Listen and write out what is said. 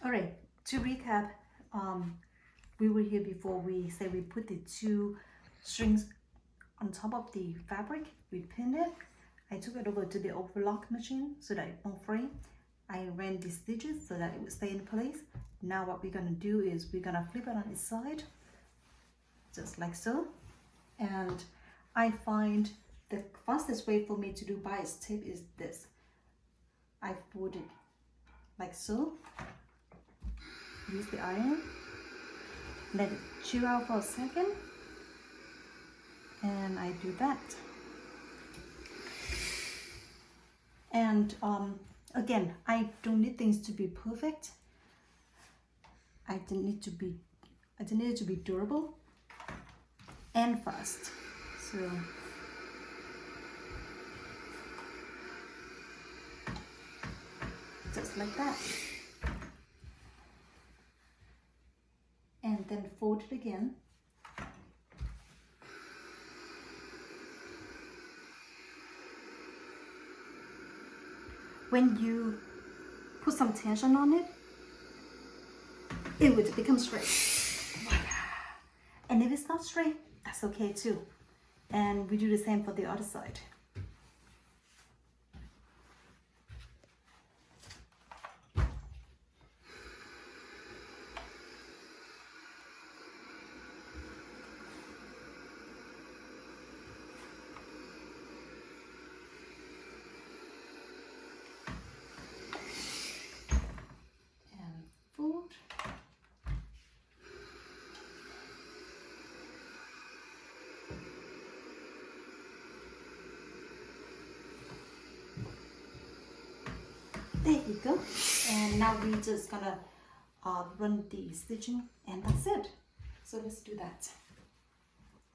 All right, to recap, we were here before. We say we put the 2 strings on top of the fabric, we pinned it. I took it over to the overlock machine so that it won't fray. I ran the stitches so that it would stay in place. Now what we're gonna do is we're gonna flip it on its side, just like so. And I find the fastest way for me to do bias tip is this. I fold it like so, use the iron, let it chill out for a second, and I do that. And again, I don't need things to be perfect. I didn't need it to be durable and fast. So just like that. And then fold it again. When you put some tension on it, it would become straight. And if it's not straight, that's okay too. And we do the same for the other side. There you go. And now we're just gonna run the stitching, and that's it. So let's do that.